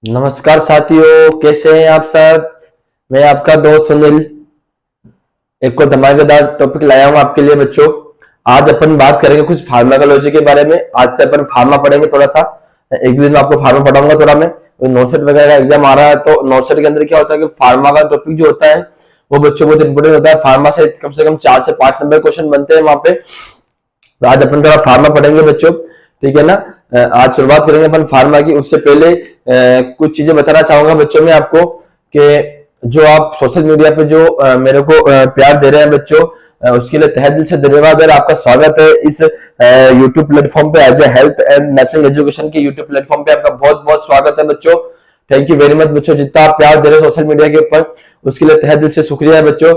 नमस्कार साथियों, कैसे हैं आप सब। मैं आपका दोस्त सुनील एक को धमाकेदार टॉपिक लाया हूं आपके लिए बच्चों। आज अपन बात करेंगे कुछ फार्माकोलॉजी के बारे में। आज से अपन फार्मा पढ़ेंगे थोड़ा सा। एक दिन में आपको फार्मा पढ़ाऊंगा थोड़ा मैं। नोटसेट वगैरह का एग्जाम आ रहा है तो नोटसेट के अंदर क्या होता है कि फार्मा का टॉपिक जो होता है वो बच्चों बहुत इंपोर्टेंट होता है। फार्मा से कम 4 से 5 नंबर क्वेश्चन बनते हैं वहां पे। तो आज अपन थोड़ा फार्मा पढ़ेंगे बच्चों, ठीक है ना। आज शुरुआत करेंगे अपन फार्मा की। उससे पहले कुछ चीजें बताना चाहूंगा बच्चों में आपको कि जो आप सोशल मीडिया पे जो मेरे को प्यार दे रहे हैं बच्चों, उसके लिए तहे दिल से धन्यवाद। और आपका स्वागत है इस यूट्यूब प्लेटफॉर्म पे। As a health and nursing education की यूट्यूब प्लेटफॉर्म पे आपका बहुत बहुत स्वागत है बच्चों। थैंक यू वेरी मच बच्चों। जितना आप प्यार दे रहे हैं सोशल मीडिया के ऊपर, उसके लिए तहे दिल से शुक्रिया है बच्चों।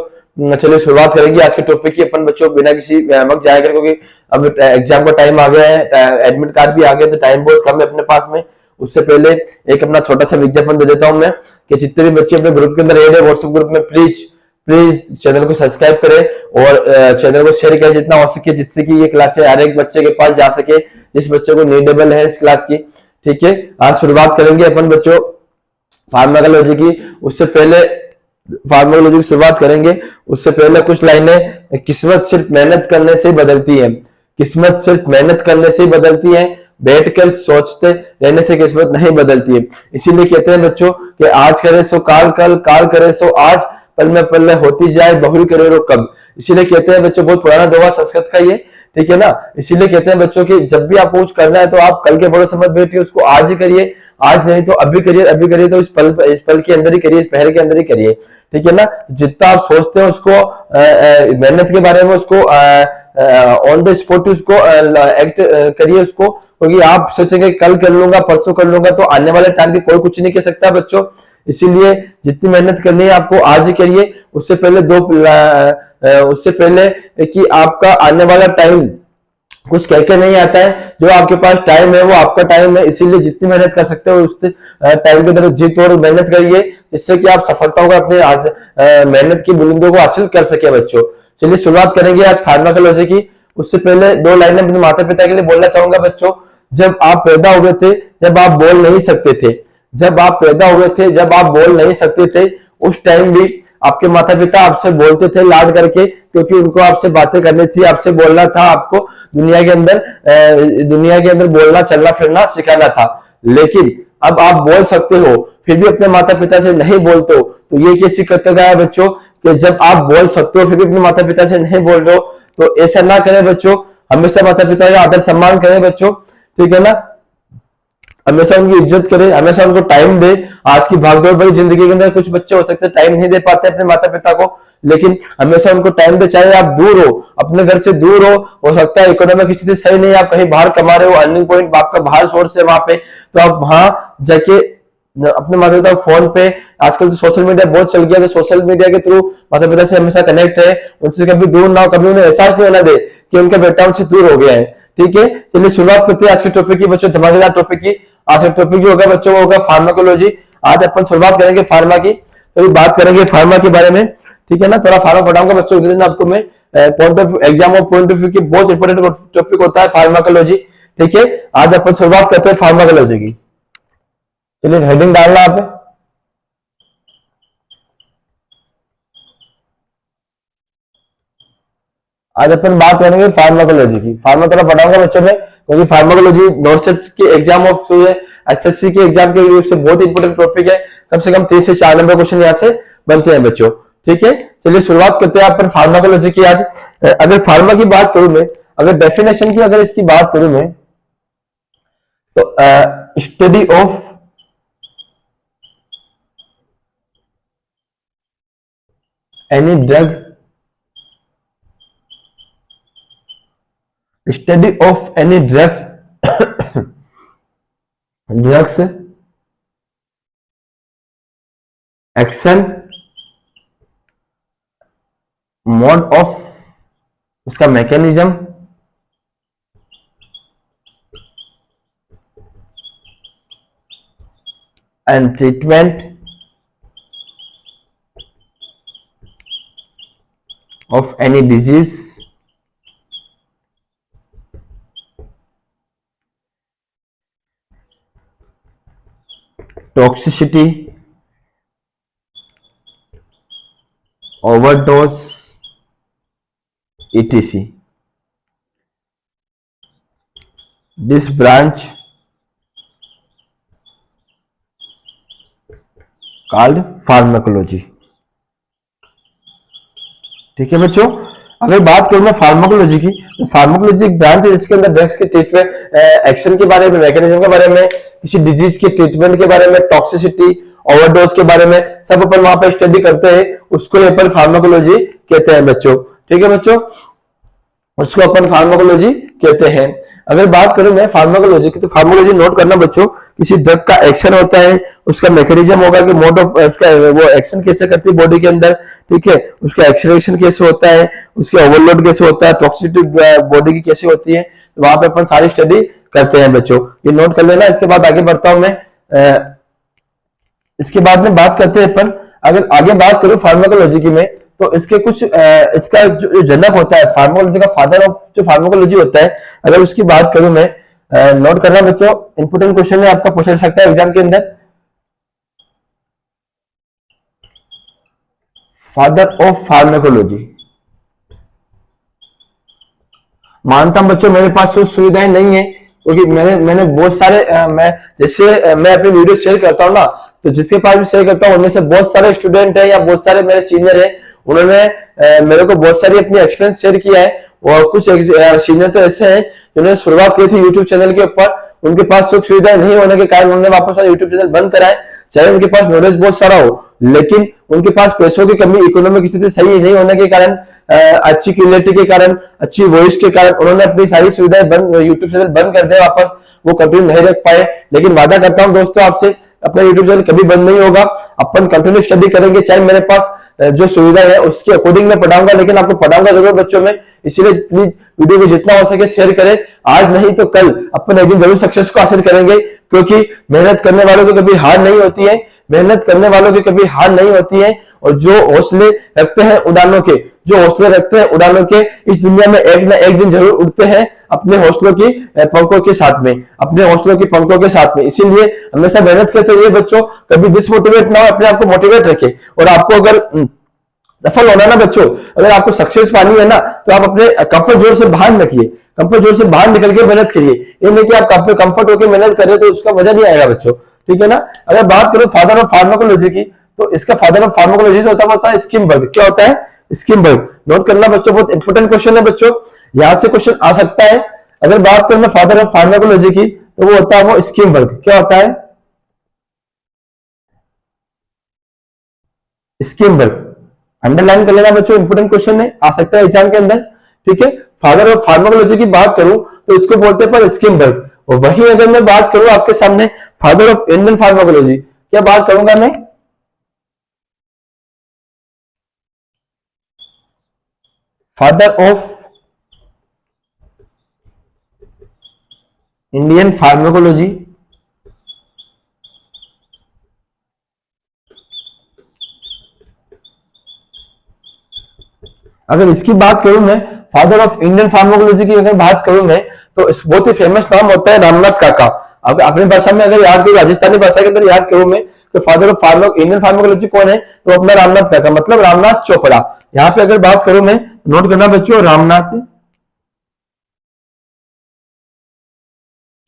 चलिए शुरुआत करेंगे आज के टॉपिक की अपन बच्चों, बिना किसी वक्त जाया करें, क्योंकि अब एग्जाम का टाइम आ गया है, एडमिट कार्ड भी आ गया, तो टाइम बहुत कम है अपने पास में। उससे पहले एक अपना छोटा सा विज्ञापन दे देता हूं मैं कि जितने भी बच्चे अपने ग्रुप के अंदर ऐड है व्हाट्सएप ग्रुप में, प्लीज प्लीज चैनल को सब्सक्राइब करें और चैनल को शेयर करें जितना हो सके, जिससे कि ये क्लासें हर एक बच्चे के पास जा सके जिस बच्चे को नीडेबल है इस क्लास की। ठीक है, आज शुरुआत करेंगे अपन बच्चों फार्माकोलॉजी की। उससे पहले फार्माकोलॉजी की शुरुआत करेंगे उससे पहले कुछ लाइनें। किस्मत सिर्फ मेहनत करने से ही बदलती है। किस्मत सिर्फ मेहनत करने से ही बदलती है, बैठकर सोचते रहने से किस्मत नहीं बदलती है। इसीलिए कहते हैं बच्चों कि आज करे सो काल, कल काल करे सो आज, पल में पल में होती जाए बहुरी करे रो कब। इसीलिए कहते हैं बच्चों, बहुत पुराना दोहा संस्कृत का ये, ठीक है ना। इसीलिए कहते हैं बच्चों कि जब भी आपको कुछ करना है तो आप कल के भरोसे मत बैठिए, उसको आज ही करिए। आज नहीं तो अभी करिए, अभी करिए तो इस पल के अंदर ही करिए, इस पहर के अंदर ही करिए, ठीक है ना। जितना आप सोचते हैं उसको मेहनत के बारे में, उसको ऑन द स्पॉट उसको एक्ट करिए उसको, क्योंकि आप सोचेंगे कल कर लूंगा परसों कर लूंगा, तो आने वाले टाइम की कोई कुछ नहीं कह सकता बच्चों। इसीलिए जितनी मेहनत करनी है आपको आज ही करिए। उससे पहले कि आपका आने वाला टाइम कुछ कह के नहीं आता है। जो आपके पास टाइम है वो आपका टाइम है, इसीलिए जितनी मेहनत कर सकते हो उस टाइम की तरफ जी तोड़ मेहनत करिए, जिससे कि आप सफलताओं को अपने मेहनत की बुलंदियों को हासिल कर सके बच्चों। चलिए शुरुआत करेंगे आज फार्माकोलॉजी की। उससे पहले दो लाइनें अपने माता पिता के लिए बोलना चाहूंगा बच्चों। जब आप पैदा हुए थे, जब आप बोल नहीं सकते थे, जब आप पैदा हुए थे, जब आप बोल नहीं सकते थे, उस टाइम भी आपके माता पिता आपसे बोलते थे लाड करके, क्योंकि उनको आपसे बातें करनी थी, आपसे बोलना था, आपको दुनिया के अंदर बोलना चलना फिरना सिखाना था। लेकिन अब आप बोल सकते हो फिर भी अपने माता पिता से नहीं बोलते हो, तो ये कैसी कर्तव्य है बच्चों कि जब आप बोल सकते हो फिर भी अपने माता पिता से नहीं बोल रहे हो। तो ऐसा ना करें बच्चों, हमेशा माता पिता का आदर सम्मान करें बच्चों, ठीक है ना। हमेशा उनकी इज्जत करे, हमेशा उनको टाइम दे। आज की भागदौड़ भरी जिंदगी के अंदर कुछ बच्चे हो सकते हैं टाइम नहीं दे पाते अपने माता पिता को, लेकिन हमेशा उनको टाइम दे। चाहे आप दूर हो, अपने घर से दूर हो सकता है इकोनॉमिक स्थिति सही नहीं है, आप कहीं बाहर कमा रहे हो, अर्निंग पॉइंट आपका बाहर सोर्स है वहां पे, तो आप वहां जाके अपने माता पिता फोन पे, आजकल तो सोशल मीडिया बहुत चल गया, तो सोशल मीडिया के थ्रू माता पिता से हमेशा कनेक्ट है, उनसे कभी दूर ना हो, कभी उन्हें एहसास नहीं होना दे कि उनका बेटा उनसे दूर हो गया है। ठीक है, चलिए शुरुआत करते हैं आज के टॉपिक की बच्चों, धमाकेदार टॉपिक की। आज का टॉपिक जो होगा बच्चों वो होगा फार्माकोलॉजी। आज अपन शुरुआत करेंगे फार्मा की, तो बात करेंगे फार्मा के बारे में, ठीक है ना। थोड़ा फार्मा पढ़ाऊंगा बच्चों, दिन आपको मैं पॉइंट ऑफ एग्जाम और पॉइंट ऑफ व्यू की बहुत इंपॉर्टेंट टॉपिक होता है फार्माकोलॉजी, ठीक है। आज अपन शुरुआत करते हैं फार्माकोलॉजी की। चलिए हेडिंग डालना आप। आज अपन बात करेंगे फार्माकोलॉजी की। फार्मा थोड़ा पढ़ाऊंगा बच्चों में, क्योंकि फार्माकोलॉजी नॉर्सेट के एग्जाम ऑफ एसएससी के एग्जाम के लिए बहुत इंपोर्टेंट टॉपिक है। कम से कम 3 से 4 नंबर क्वेश्चन यहाँ से बनते हैं बच्चों, ठीक है। चलिए शुरुआत करते हैं अपन फार्माकोलॉजी की आज। अगर फार्मा की बात करूं मैं, अगर डेफिनेशन की अगर इसकी बात करूं मैं, तो study of any drug, study of any drugs drugs action, mode of उसका mechanism, and treatment of any disease toxicity, overdose, etc. This branch called pharmacology. ठीक है बच्चों, अगर बात करूं मैं फार्माकोलॉजी की, तो फार्माकोलॉजी एक ब्रांच है जिसके अंदर ड्रग्स के ट्रीटमेंट, एक्शन के बारे में, मैकेनिज्म के बारे में, किसी डिजीज के ट्रीटमेंट के बारे में, टॉक्सिसिटी, ओवरडोज के बारे में सब अपन वहां पर स्टडी करते हैं, उसको अपन फार्माकोलॉजी कहते हैं बच्चों। ठीक है बच्चों, उसको अपन फार्माकोलॉजी कहते हैं। अगर बात करूं मैं फार्माकोलॉजी की, तो फार्माकोलॉजी नोट करना बच्चों, किसी ड्रग का एक्शन होता है, उसका मैकेनिज्म होगा कि मोड ऑफ उसका वो एक्शन कैसे करती है बॉडी के अंदर, ठीक है, उसका एक्सलेशन कैसे होता है, उसके ओवरलोड कैसे होता है, टॉक्सिसिटी बॉडी की कैसे होती है, तो वहां पे अपन सारी स्टडी करते हैं बच्चों, ये नोट कर लेना। इसके बाद आगे बढ़ता हूं मैं, इसके बाद में बात करते हैं अपन, अगर आगे बात करूं फार्माकोलॉजी की में, तो इसके कुछ इसका जो जनक होता है फार्माकोलॉजी का, फादर ऑफ जो फार्माकोलॉजी होता है, अगर उसकी बात करूं मैं, नोट करना बच्चों, इंपोर्टेंट क्वेश्चन है, आपका पूछा सकता है एग्जाम के अंदर। फादर ऑफ फार्माकोलॉजी, मानता हूं बच्चों मेरे पास सुख सुविधाएं नहीं है, क्योंकि मैंने बहुत सारे मैं अपनी वीडियो शेयर करता हूं ना, तो जिसके पास भी शेयर करता हूं उनमें से बहुत सारे स्टूडेंट है या बहुत सारे मेरे सीनियर है, उन्होंने मेरे को बहुत सारी अपनी एक्सपीरियंस शेयर किया है, और कुछ सीनियर तो ऐसे हैं जिन्होंने शुरुआत की थी यूट्यूब चैनल के ऊपर, उनके पास सुख सुविधा नहीं होने के कारण उन्होंने वापस यूट्यूब चैनल बंद कराए, चाहे उनके पास नॉलेज बहुत सारा हो, लेकिन उनके पास पैसों की कमी, इकोनॉमिक स्थिति सही नहीं होने के कारण, अच्छी क्लियरिटी के कारण, अच्छी वॉइस के कारण उन्होंने अपनी सारी सुविधाएं बंद, यूट्यूब चैनल बंद कर दिया, वापस वो कंटिन्यू नहीं रख पाए। लेकिन वादा करता हूं दोस्तों आपसे, अपना यूट्यूब चैनल कभी बंद नहीं होगा, अपन कंटिन्यू स्टडी करेंगे, चाहे मेरे पास जो सुविधा है उसके अकॉर्डिंग मैं पढ़ाऊंगा, लेकिन आपको पढ़ाऊंगा जरूर बच्चों में, इसीलिए प्लीज वीडियो को जितना हो सके शेयर करें, आज नहीं तो कल अपन एक दिन जरूर सक्सेस को हासिल करेंगे, क्योंकि मेहनत करने वालों की कभी हार नहीं होती है, मेहनत करने वालों की कभी हार नहीं होती है, और जो हौसले रखते हैं उड़ानों के, जो हौसले रखते हैं उड़ानों के, इस दुनिया में एक ना एक दिन जरूर उड़ते हैं अपने हौसलों की पंखों के साथ में, अपने हौसलों की पंखों के साथ में। इसीलिए हमेशा मेहनत करते हुए बच्चों कभी डिसमोटिवेट ना हो, अपने आप को मोटिवेट रखें। और आपको अगर सफल होना ना बच्चों, अगर आपको सक्सेस पानी है ना, तो आप अपने कंफर्ट जोन से बाहर निकलिए, कंफर्ट जोन से बाहर निकल के मेहनत करिए, ये नहीं कि आप कंफर्ट होकर मेहनत करें तो उसका मजा नहीं आएगा बच्चों, ठीक है ना। अगर बात करो फादर ऑफ फार्माकोलॉजी की, तो इसका फादर ऑफ फार्माकोलॉजी जो होता है स्किमबर्ग। क्या होता है? स्किमबर्ग। नोट करना बच्चों, बहुत इंपॉर्टेंट क्वेश्चन है बच्चों, यहां से क्वेश्चन आ सकता है। अगर बात करें फादर ऑफ फार्माकोलॉजी की, तो वो होता है वो स्किमबर्ग। क्या होता है? स्किमबर्ग। अंडरलाइन कर लेना बच्चों, इंपोर्टेंट क्वेश्चन है, आ सकता है एग्जाम के अंदर, ठीक है। फादर ऑफ फार्माकोलॉजी की बात करूं तो इसको बोलते हैं पर स्किमबर्ग। और वही अगर मैं बात करूं आपके सामने फादर ऑफ इंडियन फार्माकोलॉजी, क्या बात करूंगा मैं? फादर ऑफ इंडियन फार्माकोलॉजी, अगर इसकी बात करूं मैं, फादर ऑफ इंडियन फार्माकोलॉजी की अगर बात करूं मैं, तो बहुत ही फेमस नाम होता है रामनाथ काका। अब अपनी भाषा में अगर याद करूं, राजस्थानी भाषा के अंदर याद करूं मैं, तो फादर ऑफ इंडियन फार्माकोलॉजी कौन है? तो अपना रामनाथ काका, मतलब रामनाथ चोपड़ा। यहाँ पे अगर बात करूं मैं, नोट करना बच्चों, रामनाथ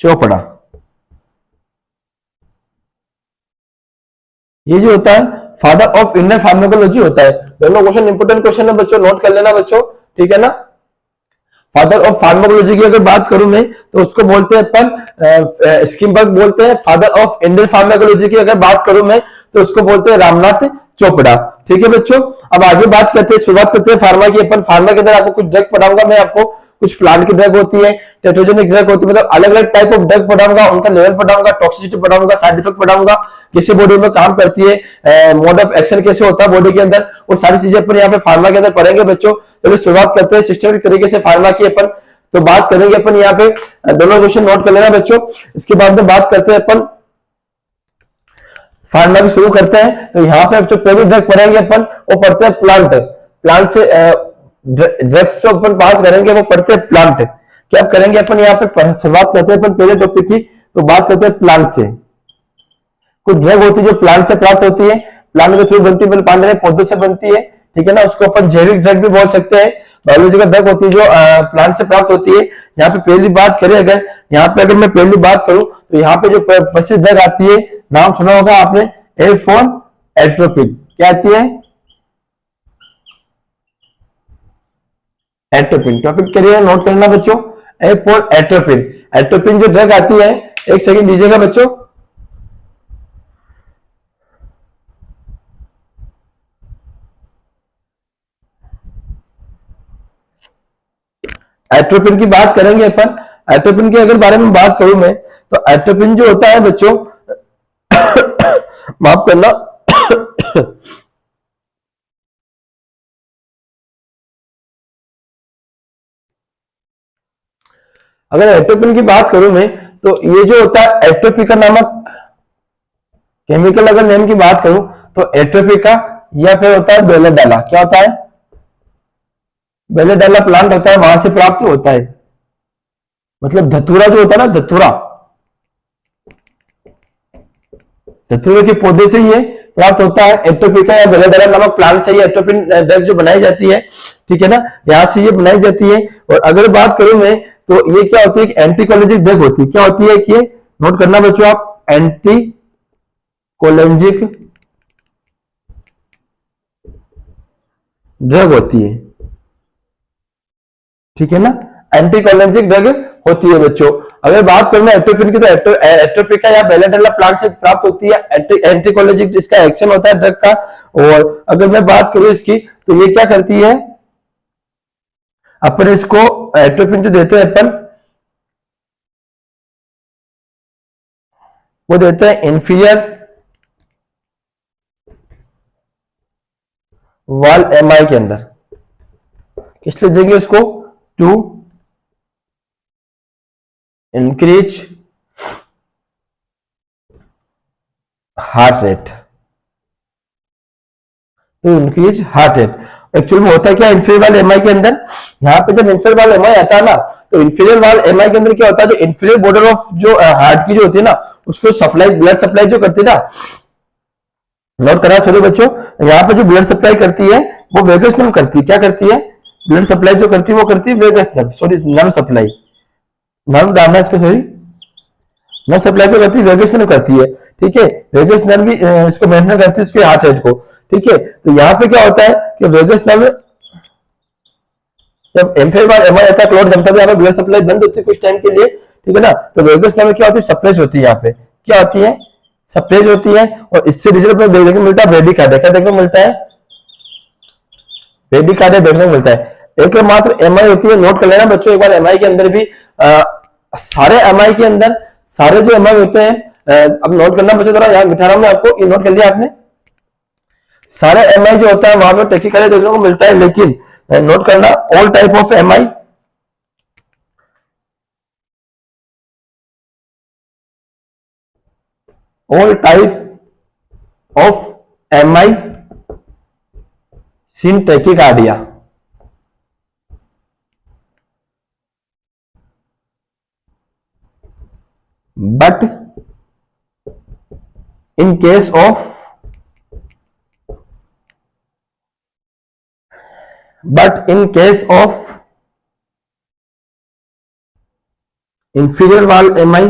चोपड़ा। ये जो होता है फादर ऑफ इंडियन फार्माकोलॉजी होता है। दोनों क्वेश्चन इंपोर्टेंट क्वेश्चन है बच्चों, नोट कर लेना बच्चों, ठीक है ना। फादर ऑफ फार्माकोलॉजी की अगर बात करूं मैं, तो उसको बोलते हैं अपन स्किमबर्ग बोलते हैं। फादर ऑफ इंडियन फार्माकोलॉजी की अगर बात करूं मैं, तो उसको बोलते हैं रामनाथ चोपड़ा, ठीक है बच्चों। अब आगे बात करते हैं, शुरुआत करते हैं फार्मा की। अपन फार्मा के अंदर आपको कुछ ड्रग पढ़ाऊंगा मैं, आपको कुछ प्लांट की ड्रग होती है, टेट्रोजेनिक ड्रग होती है, मतलब अलग अलग टाइप ऑफ ड्रग पढ़ाऊंगा, उनका लेवल पढ़ाऊंगा, टॉक्सिसिटी पढ़ाऊंगा, साइड इफेक्ट पढ़ाऊंगा, कैसे बॉडी में काम करती है, मोड ऑफ एक्शन कैसे होता है बॉडी के अंदर, वो सारी चीजें अपन यहाँ पे फार्मा के अंदर पढ़ेंगे बच्चों। चलिए शुरुआत करते हैं सिस्टमेटिक तरीके से फार्मा की। अपन तो बात करेंगे अपन यहाँ पे, दोनों क्वेश्चन नोट कर लेना बच्चों। इसके बाद में बात करते हैं अपन फार्मा की, शुरू करते हैं। तो यहाँ पे जो पहली ड्रग पढ़ेंगे अपन, वो पढ़ते हैं प्लांट। प्लांट से ड्रग्स जो अपन बात करेंगे वो पढ़ते हैं प्लांट। क्या करेंगे अपन यहाँ पे, शुरुआत करते हैं अपन पहले टॉपिक की, तो बात करते हैं प्लांट से। कुछ ड्रग होती है जो प्लांट से प्राप्त होती है, प्लांट के थ्रू बनती है, पानी पौधों से बनती है, ठीक है ना, उसको अपन जैविक ड्रग भी बोल सकते हैं। बायोलॉजिकल ड्रग होती है जो प्लांट से प्राप्त होती है। यहाँ पे पहली बात करें, अगर यहाँ पे अगर मैं पहली बात करूं तो यहाँ पे जो प्रसिद्ध ड्रग आती है, नाम सुना होगा आपने, ए फॉर एट्रोपिन। क्या आती है? एट्रोपिन। टॉपिक करिए, नोट करना बच्चों, ए फॉर एट्रोपिन। एट्रोपिन जो ड्रग आती है, एक सेकंड दीजिएगा बच्चों। एट्रोपिन की बात करेंगे अपन। एट्रोपिन के अगर बारे में बात करूं मैं, तो एट्रोपिन जो होता है बच्चों माफ करना अगर एट्रोपिन की बात करूं मैं, तो ये जो होता है एट्रोपिका नामक केमिकल, अगर नेम की बात करूं तो एट्रोपिका, या फिर होता है बेलेडाला। क्या होता है? बेलेडाला प्लांट होता है, वहां से प्राप्त होता है। मतलब धतूरा जो होता है ना, धतूरा, धतूरे के पौधे से ये प्राप्त होता है। एट्रोपिका या बेलेडाला नामक प्लांट से ये एट्रोपिन ड्रग जो बनाई जाती है, ठीक है ना, यहां से ये बनाई जाती है। और अगर बात करूं मैं, तो ये क्या होती है? एंटीकोलिजिक ड्रग होती है। क्या होती है कि, नोट करना बच्चों आप, एंटीकोलिजिक ड्रग होती है, ठीक है ना, एंटीकोलिजिक ड्रग होती है बच्चों। अगर बात करूं एट्रोपिन की, तो एट्रोपिका या बेलेडाला प्लांट से प्राप्त होती है। एंटीकोलिजिक इसका एक्शन होता है ड्रग का। और अगर मैं बात करूं इसकी, तो ये क्या करती है, अपन इसको एट्रोपिन जो देते हैं अपन, वो देते हैं इंफीरियर वाल एमआई के अंदर। इसलिए देंगे उसको टू इंक्रीज हार्ट रेट। तो इंक्रीज हार्ट रेट एक्चुअल में होता है क्या इंफीरियर वाल एमआई के अंदर? यहाँ पे जब इंफीरियर वाल एमआई आता है ना, तो इंफीरियर वाल एमआई के अंदर क्या होता है, जो इंफीरियर बॉर्डर ऑफ जो हार्ट की जो होती है ना, उसको सप्लाई, ब्लड सप्लाई जो करती है ना, नोट करा सभी बच्चों, यहाँ पे जो ब्लड सप्लाई करती है वो वेगस नर्व करती है। क्या करती है? ब्लड सप्लाई जो करती है वो करती है vagus nerve, sorry nerve supply, nerve डालना इसको, सॉरी नर्व सप्लाई जो करती है वेगस नर्व करती है, ठीक है। वेगस नर्व भी इसको मेंटेन करती है उसके हार्ट रेट को, ठीक है। तो यहाँ पे क्या होता है कि वेगस नर्व जब एम्फेबार एमआई आता है, क्लॉट जमता है, यहाँ पे ब्लड सप्लाई बंद होती है कुछ टाइम के लिए, ठीक है ना। तो वेगस नर्व क्या होती है? सप्रेस होती है। यहाँ पे क्या होती है? सप्रेस होती है। और इससे रिजल्ट में देखने को मिलता है ब्रेडिकार्डिया। क्या देखने को मिलता है? ब्रेडिकार्डिया देखने को मिलता है। एक मात्र एमआई होती है, नोट कर लेना बच्चों एक बार। एमआई के अंदर भी सारे एमआई के अंदर सारे जो एमआई होते हैं, अब नोट करना बच्चों, थोड़ा यहाँ बिठा रहा हूं मैं आपको, ये नोट कर लिया आपने। सारे एमआई जो होता है वहां पे टैकीकार्डिया देखने को मिलता है, लेकिन नोट करना all type of MI, all type of MI seen tachycardia. But in case of inferior wall MI,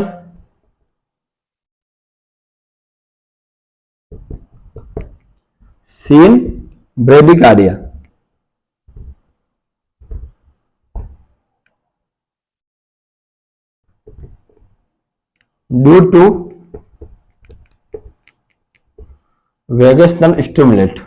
seen bradycardia. Due to vagus nerve stimulate.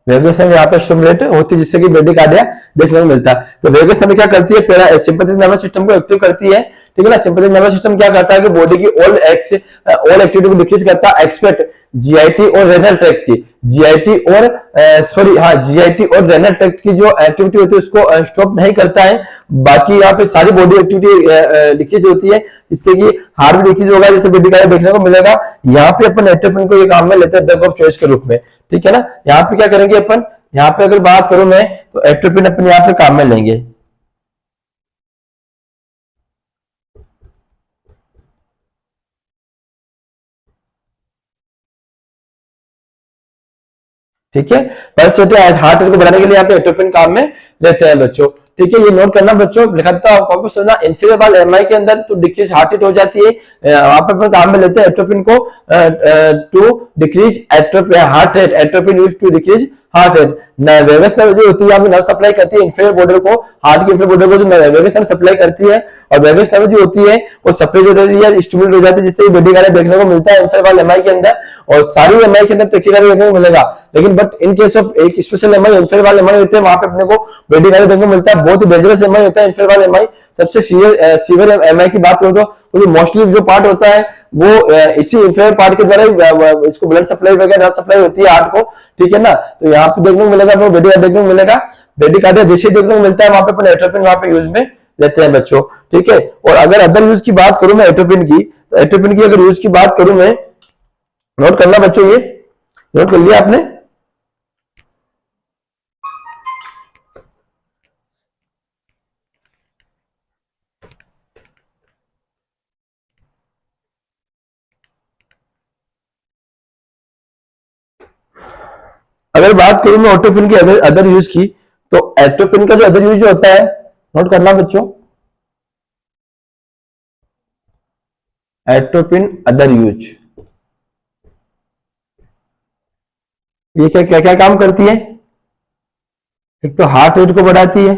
Vagus nerve यहाँ पे स्टिमुलेट होती है, जिससे कि ब्रेडिकार्डिया देखने को मिलता है। तो वेगस नर्व क्या करती है? पैरा सिंपैथेटिक नर्वस सिस्टम को एक्टिव करती है, ठीक है ना। सिंपैथेटिक नर्वस सिस्टम क्या करता है कि बॉडी की ऑल एक्टिविटी को डिक्रीज करता है, एक्सपेक्ट जीआईटी और रेनल ट्रैक्ट की, जीआईटी और रेनल ट्रैक्ट की जो एक्टिविटी होती है उसको स्टॉप नहीं करता है। बाकी यहाँ पे सारी बॉडी एक्टिविटी डिक्रीज होती है, जिससे कि हार्ट भी डिक्रीज होगा, जिससे ब्रेडिकार्डिया देखने को मिलेगा। यहाँ पे अपन एट्रोपिन को ये काम में लेते हैं ड्रग ऑफ चॉइस के रूप में, ठीक है ना। यहाँ पे क्या करेंगे अपन, यहाँ पे अगर बात करूं मैं, तो एट्रोपिन अपन यहाँ पे काम में लेंगे। ठीक है। पल्स रेट हार्ट रेट को बढ़ाने के लिए यहाँ पे एट्रोपिन काम में लेते हैं बच्चों। ठीक है, ये नोट करना बच्चों, लिखा था आपको समझना। इंफीरियर वाल एमआई के अंदर तो डिक्रीज हार्ट रेट हो जाती है, वहां पे अपन काम में लेते हैं एट्रोपिन को to decrease heart rate, atropine use to decrease heart rate. Vagus nerve जो होती है यहाँ पे नर्व सप्लाई करती है इंफीरियर बॉर्डर को, हार्ट के इंफीरियर बॉर्डर को जो वेगस नर्व सप्लाई करती है, और वेगस नर्व जो होती है वो सप्रेस हो जाती है, स्टिमुलेट हो जाती है, जिससे ब्रेडिकार्डिया देखने को मिलता है इंफीरियर वाल एमआई के अंदर, और सारी एमआई के अंदर ब्रेडिकार्डिया देखने को मिलेगा। लेकिन बट इन केस ऑफ एक स्पेशल एमआई इंफीरियर वाल एमआई होते हैं, वहां पे अपने को ब्रेडिकार्डिया देखने को मिलता है। बहुत ही डेंजरस एमआई होता है इंफीरियर वाल एमआई। सबसे सीवियर एमआई की बात करो तो मोस्टली जो पार्ट होता है वो इसी इंफीरियर पार्ट के द्वारा इसको ब्लड सप्लाई वगैरह सप्लाई होती है हार्ट को। ठीक है ना, तो यहाँ पे देखने को मिलेगा, वो ब्रेडिकार्डिया देखने को मिलेगा। ब्रेडिकार्डिया जैसे देखने को मिलता है वहां पे अपन एट्रोपिन वहां पे यूज में लेते हैं बच्चों। ठीक है, और अगर अदर यूज की बात करूं मैं एट्रोपिन की, तो एट्रोपिन की अगर यूज की बात करूं मैं, नोट करना बच्चों, ये नोट कर लिया आपने। अगर बात करूं मैं एट्रोपिन की अदर यूज की, तो एट्रोपिन का जो अदर यूज होता है, नोट करना बच्चों, एट्रोपिन अदर यूज, ये क्या क्या क्या काम करती है? एक तो हार्ट रेट को बढ़ाती है,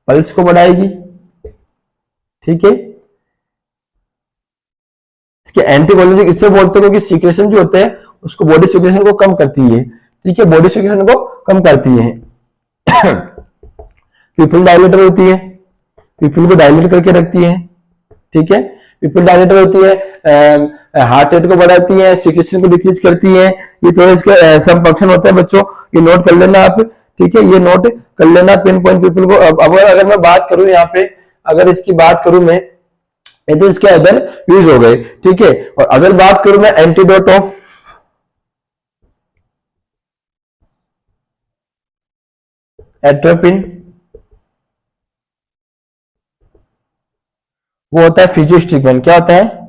पल्स को बढ़ाएगी, ठीक है। इसके एंटीकोलिनर्जिक इससे बोलते हैं क्योंकि सीक्रेशन जो होते हैं उसको बॉडी सीक्रेशन को कम करती है। ठीक है, बॉडी सीक्रेशन को कम करती है। पीपल डायलेटर होती है, पीपल को डायलेट करके रखती है। ठीक है, पीपल डायलेटर होती है, हार्ट रेट को बढ़ाती है, सीक्रेशन को डिक्रीज करती है। ये तो इसके सब फंक्शन होते हैं बच्चों, ये नोट कर लेना आप। ठीक है, ये नोट कर लेना पिन पॉइंट पीपल को। अब अगर मैं बात करूं यहाँ पे, अगर इसकी बात करूं मैं, ये तो इसके अदर यूज हो गए। ठीक है, और अगर बात करूं मैं एंटीडोट ऑफ एट्रोपिन, वो होता है फिजियोस्टिगमैन। क्या होता है?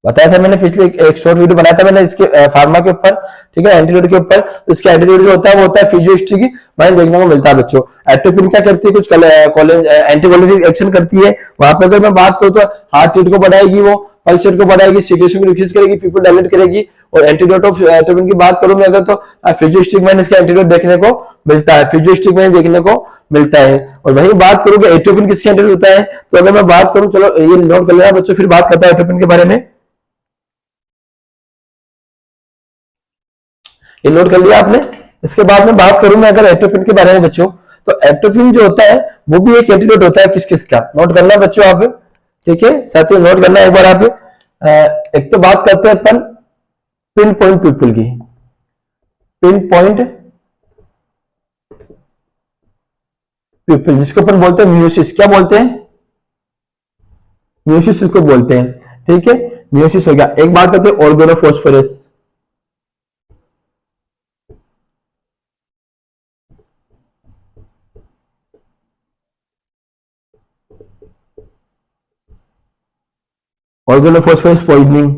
बताया था मैंने, पिछले एक शॉर्ट वीडियो बनाया था मैंने इसके फार्मा के ऊपर। ठीक है, एंटीडोट के ऊपर। तो इसका एंटीडोट जो होता है वो होता है फिजियोस्टिगमैन देखने को मिलता है बच्चों। एट्रोपिन क्या करती है? कुछ एंटीकोलिनर्जिक एक्शन करती है। वहां पर अगर मैं बात करूं तो हार्ट रेट को बढ़ाएगी, वो पल्स रेट को बढ़ाएगी, सिक्रेशन को डिक्रीज करेगी, पीपल डायलेट करेगी। और एंटीडोट ऑफ एट्रोपिन की बात करूं मैं अगर, तो फिजियोस्टिगमैन इसका एंटीडोट देखने को मिलता है, फिजियोस्टिगमैन देखने को मिलता है। और वही बात करूं कि एट्रोपिन किसके एंटीडोट होता है, तो अगर मैं बात करूं, चलो ये नोट कर लेना बच्चों, फिर बात करता है एट्रोपिन के बारे में। ये नोट कर लिया आपने। इसके बाद में बात करूं मैं अगर एट्रोपिन के बारे में बच्चों, तो एट्रोपिन जो होता है वो भी एक एंटीडोट होता है किस किस का, नोट करना बच्चों आप। ठीक है, साथियों नोट करना एक बार आप। एक तो बात करते हैं अपन पिन पॉइंट पीपल की, पिन पॉइंट पीपल, जिसको अपन बोलते हैं म्यूसिस। क्या बोलते हैं? म्यूसिस इसको बोलते हैं। ठीक है, म्यूसिस हो गया। एक बात करते हैं organophosphorus, organophosphorus poisoning,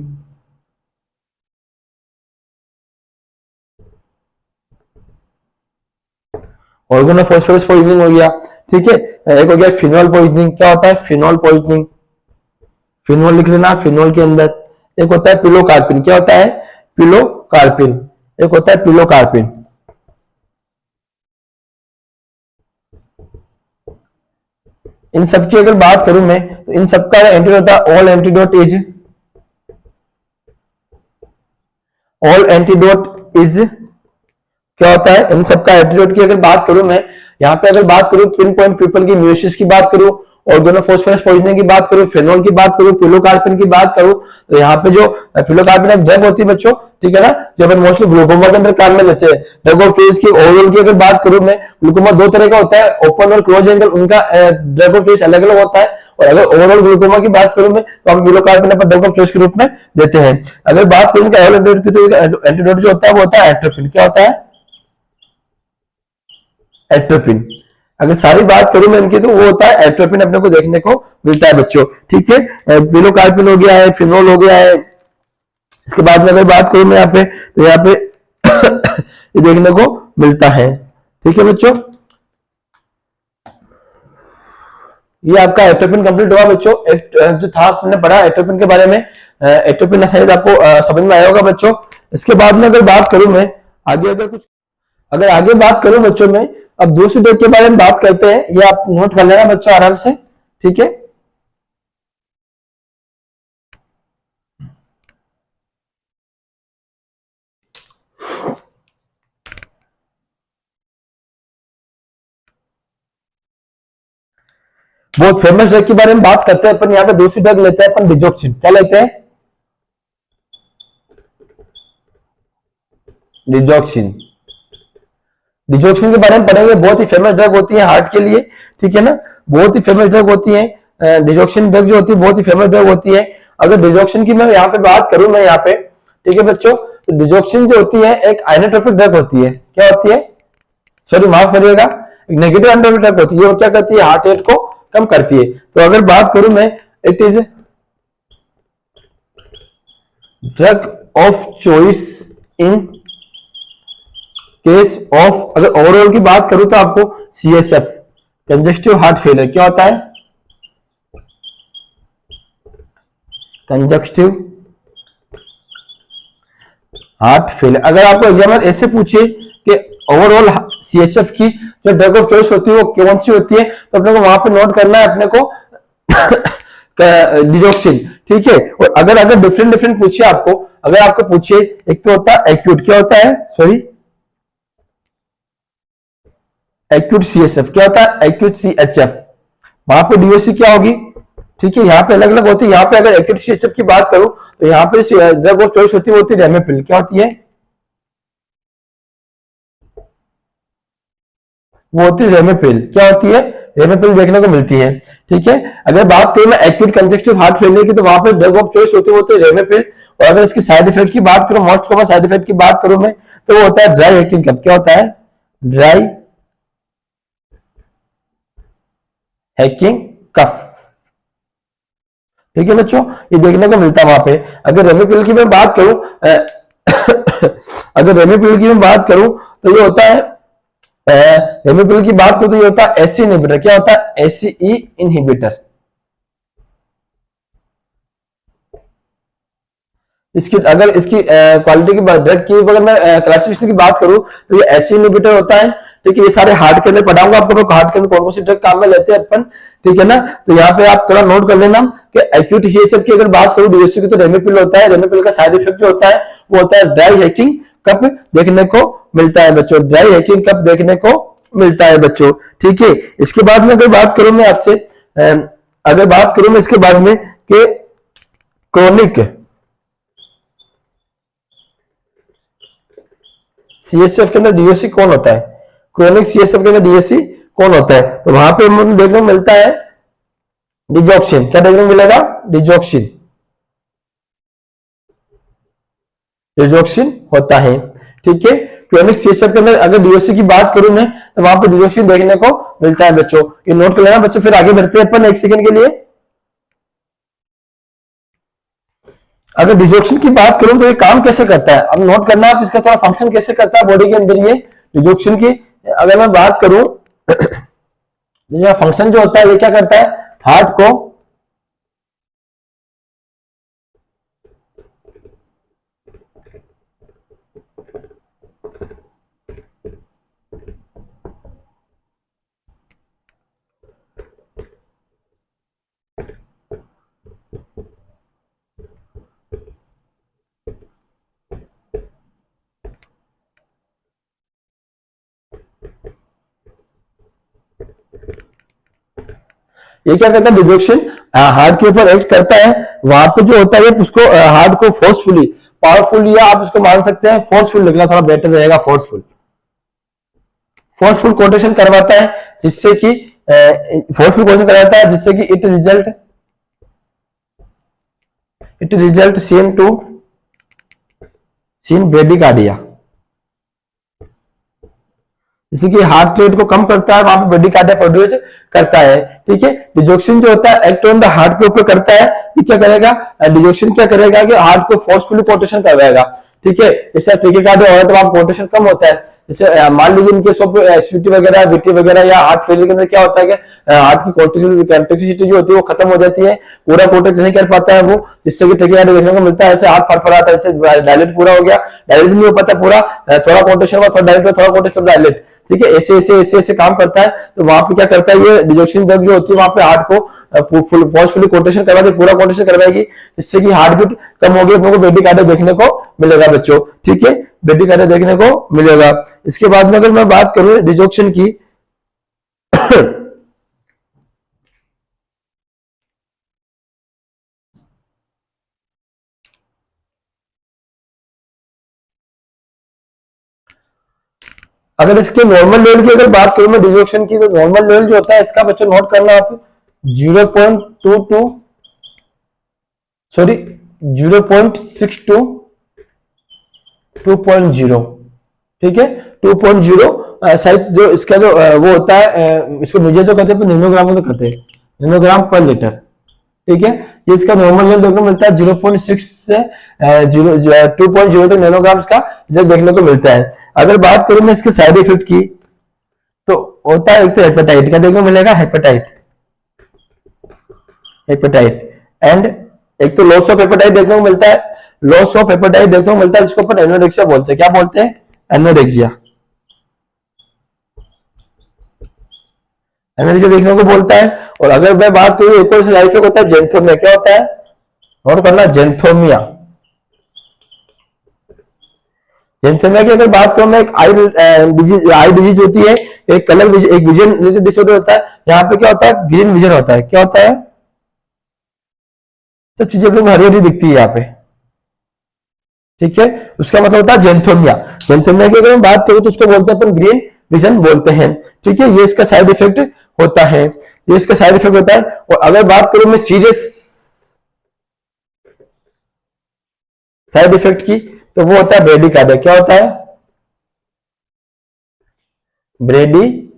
organophosphorus poisoning हो गया। ठीक है, एक हो गया फिनॉल पॉइजनिंग। क्या होता है? फिनॉल पॉइजनिंग, फिनॉल लिख लेना फिनॉल के अंदर। एक होता है पिलोकार्पिन। क्या होता है? पिलोकार्पिन। एक होता है पिलोकार्पिन। इन सब की अगर बात करूं मैं, तो इन सबका एंटीडोट होता है all antidote is, all antidote is, क्या होता है? इन सबका एंटीडोट की अगर बात करूं मैं, यहाँ पे अगर बात करूं पिन पॉइंट पीपल की, म्यूसिस की बात करूं, ऑर्गेनोफॉस्फोरस पॉइजनिंग की बात करूं, फेनोल की बात करूं, पिलोकार्पिन की बात करूं, तो यहाँ पे जो पिलोकार्पिन एक ड्रग होती है बच्चों, ठीक है ना, जो अपन मोस्टली ग्लूकोमा के अंदर काम में लेते हैं। ड्रग ऑफ चॉइस की ओवरऑल की अगर बात करूं मैं, ग्लूकोमा दो तरह का होता है, ओपन और क्लोज एंगल, उनका ड्रग ऑफ चॉइस अलग अलग होता है। और अगर ओवरऑल ग्लूकोमा की बात करूं मैं, तो हम pilocarpine upon drug of choice के रूप में देते हैं। अगर बात करूं एंटीडोट की, तो एंटीडोट जो होता है वो होता है एट्रोपिन। क्या होता है? एट्रोपिन। अगर सारी बात करूं मैं इनकी, तो वो होता है एट्रोपिन अपने को देखने को मिलता है बच्चों। ठीक है, पिलोकार्पिन हो गया है, फिनोल हो गया है। इसके बाद में अगर बात करूं मैं यहाँ पे, तो यहाँ पे ये देखने को मिलता है। ठीक है बच्चों, ये आपका एट्रोपिन कंप्लीट हुआ बच्चों। जो था आपने पढ़ा एट्रोपिन के बारे में, एट्रोपिन शायद आपको समझ में आया होगा बच्चों। इसके बाद में अगर बात करूं मैं आगे, अगर आगे बात करूं बच्चों में, अब दूसरी ड्रग के बारे में बात करते हैं। ये आप नोट कर लेना बच्चों आराम से। ठीक है, बहुत फेमस ड्रग के बारे में बात करते हैं अपन। यहाँ पे दूसरी ड्रग लेते हैं अपन, डिजोक्सिन। क्या लेते हैं? डिजोक्सिन। डिजोक्सिन के बारे में पढ़ेंगे। बहुत ही फेमस ड्रग होती है हार्ट के लिए। ठीक है ना, बहुत ही फेमस ड्रग होती है। डिजोक्सिन ड्रग जो होती है बहुत ही फेमस ड्रग होती है। अगर डिजोक्सिन की मैं यहाँ पे बात करूं मैं यहाँ पे, ठीक है बच्चों, तो डिजोक्सिन जो होती है एक आइनोट्रोपिक ड्रग होती है। क्या होती है? सॉरी माफ करिएगा, एक नेगेटिव आइनोट्रोपिक ड्रग होती है। वो क्या करती है? हार्ट रेट को कम करती है। तो अगर बात करूं मैं, it is drug of choice in case of, अगर ओवरऑल की बात करूं तो आपको CSF, कंजेस्टिव हार्ट फेलियर। क्या होता है? Congestive heart failure. अगर आपको एग्जामिनर ऐसे पूछे कि ओवरऑल CSF की जो ड्रग ऑफ चॉइस होती है वो कौन सी होती है, तो अपने को वहां पे नोट करना है अपने को डिजोक्सिन। ठीक है, और अगर अगर डिफरेंट डिफरेंट पूछे आपको, अगर आपको पूछे, एक तो होता है एक्यूट। क्या होता है? Sorry, acute CSF। क्या होता है? Acute CHF। वहां पे DOC क्या होगी? ठीक है, यहाँ पे अलग अलग होती है। यहाँ पे अगर एक्यूट CHF की बात करूं तो यहाँ पे ड्रग ऑफ चॉइस होती है, वो होती है रेमेपिल। क्या होती है? वो होती है रेमेपिल। क्या होती है? रेमेपिल देखने को मिलती है। ठीक है, अगर बात करूं मैं एक्यूट कंजेस्टिव हार्ट फेलियर की, तो वहां पे ड्रग ऑफ चॉइस होती है, वो होती है रेमेपिल। और अगर इसकी साइड इफेक्ट की बात करूं, मोस्ट कॉमन साइड इफेक्ट की बात करूं मैं, तो वो होता है ड्राई हैकिंग कफ। क्या होता है? ड्राई हैकिंग कफ। ठीक है बच्चों, ये देखने को मिलता है वहां पे। अगर रेमिपिल की मैं बात करूं अगर रेमिपिल की मैं बात करूं तो ये होता है, रेमिपिल की बात करूं तो ये होता है एसी इनहिबिटर। क्या होता है? ACE inhibitor. इसकी अगर इसकी क्वालिटी की बात, ड्रग की अगर मैं क्लासिफिकेशन की बात करूं तो ये एसी इनहिबिटर होता है। ठीक है, ये सारे हार्ट के अंदर पढ़ाऊंगा आपको, हार्ट के अंदर कौन कौन सी ड्रग काम में लेते हैं अपन। ठीक है ना, तो यहाँ पे आप थोड़ा नोट कर लेना कि एक्यूट CSF की अगर बात करूं DOC की, तो रेमिपिल होता है। रेमिपिल का साइड इफेक्ट जो होता है वो होता है ड्राई हैकिंग कफ देखने को मिलता है बच्चों। ड्राई हैकिंग कफ देखने को मिलता है बच्चों। ठीक है, इसके बाद में अगर बात करूं मैं आपसे, अगर बात करूं मैं इसके बाद में कि क्रोनिक CSF के अंदर DOC कौन होता है, क्रोनिक CSF के अंदर DOC कौन होता है, तो वहां पे हमें देखने को मिलता है डिजोक्सिन। क्या देखने को मिलेगा? डिजोक्सिन। डिजोक्सिन होता है। ठीक है, क्रोनिक CSF के अंदर अगर DOC की बात करूं मैं, तो वहां पे डिजोक्सिन देखने को मिलता है बच्चों। ये नोट कर लेना बच्चों। फिर आगे बढ़ते हैं अपन एक सेकंड के लिए। अगर डिजोक्सिन की बात करूं तो ये काम कैसे करता है, अब नोट करना आप इसका थोड़ा फंक्शन कैसे करता है बॉडी के अंदर ये डिजोक्सिन की। अगर मैं बात करूं ये फंक्शन जो होता है, ये क्या करता है? हार्ट को ये क्या करता है? डिजोक्सिन हार्ट के ऊपर एक्ट करता है। वहां पे जो होता है उसको हार्ट को फोर्सफुली, पावरफुल, या आप इसको मान सकते हैं फोर्सफुल, लिखना थोड़ा बेटर रहेगा, फोर्सफुल। फोर्सफुल कोटेशन करवाता है जिससे कि फोर्सफुल कोटेशन करवाता है जिससे कि इट रिजल्ट सीन ब्रेडिकार्डिया। जैसे कि हार्ट रेट को कम करता है, वहां पे ब्रेडिकार्डिया प्रोड्यूस करता है। ठीक है, डिजोक्सिन जो होता है एक्ट ऑन द हार्ट के ऊपर करता है। ये क्या करेगा, डिजोक्सिन क्या करेगा कि हार्ट को फोर्सफुली कोटेशन करवाएगा। ठीक है, इससे टैकीकार्डिया हो तो वहां कोटेशन कम होता है। जैसे मान लीजिए इनके सब एसवीटी वगैरह, वीटी वगैरह या हार्ट फेलियर के अंदर क्या होता है कि हार्ट की कॉन्ट्रेक्टिलिटी जो होती है वो खत्म हो जाती है, पूरा कोटेक्ट नहीं कर पाता है वो, जिससे कि टैकीकार्डिया देखने को मिलता है। ऐसे हार्ट फड़फड़ाता है, जैसे डायलेट पूरा हो गया, डायलेट भी नहीं हो पाता पूरा, थोड़ा कोटेशन हुआ, थोड़ा डायलेट, थोड़ा कोटेशन, डायलेट। ठीक है, ऐसे ऐसे ऐसे ऐसे काम करता है। तो वहां पे क्या करता है, ये डिजोक्सिन ड्रग जो होती है वहां पे हार्ट को फोर्सफुली कोटेशन करवा दे, पूरा कोटेशन करवाएगी, जिससे कि हार्ट बीट कम होगी, अपने को ब्रेडिकार्डिया देखने को मिलेगा बच्चों। ठीक है, ब्रेडिकार्डिया देखने को मिलेगा। इसके बाद में अगर मैं बात करूं डिजोक्सिन की अगर इसके नॉर्मल लेवल की अगर बात करूं मैं डिजोक्सिन की, तो नॉर्मल लेवल जो होता है इसका बच्चों नोट करना आप 0.22 सॉरी 0.62 2.0। ठीक है, 2.0 शायद जो इसका जो वो होता है, इसको मुझे जो कहते हैं नैनोग्राम में कहते हैं, नैनोग्राम पर लीटर। ठीक है, ये इसका नॉर्मल लेवल देखने को मिलता है 0.6 से 2.0 तक नैनोग्राम का जब देखने को मिलता है। अगर बात करूं मैं इसके साइड इफेक्ट की, तो होता है एक तो हेपेटाइट का देखने को मिलेगा, हेपेटाइट एंड एक तो लॉस ऑफ हेपेटाइट देखने को मिलता है, लॉस ऑफ हेपेटाइट देखने को मिलता है, जिसको अपन एनोरेक्सिया बोलते हैं। क्या बोलते हैं, एनोरेक्सिया। एनोरेक्सिया देखने को बोलता है। और अगर मैं बात करूं एक और साइड इफेक्ट होता है जेंथोमिया। क्या होता है, नोट करना, जेंथोमिया। जेंथोमिया की अगर बात करूं मैं, एक आई डिजीज होती है, एक कलर एक विजन रिलेटेड डिसऑर्डर होता है। यहाँ पे क्या होता है, ग्रीन विजन होता है। क्या होता है, सब चीजें अपने को हरी हरी दिखती है यहाँ पे। ठीक है, उसका मतलब होता है जेंथोमिया। जेंथोमिया की अगर हम बात करें तो उसको बोलते हैं अपन ग्रीन विजन बोलते हैं। ठीक है, ये इसका साइड इफेक्ट होता है, ये इसका साइड इफेक्ट होता है। और अगर बात करूं मैं सीरियस साइड इफेक्ट की, तो वो होता है ब्रेडिकार्डिया। क्या होता है, ब्रेडिकार्डिया,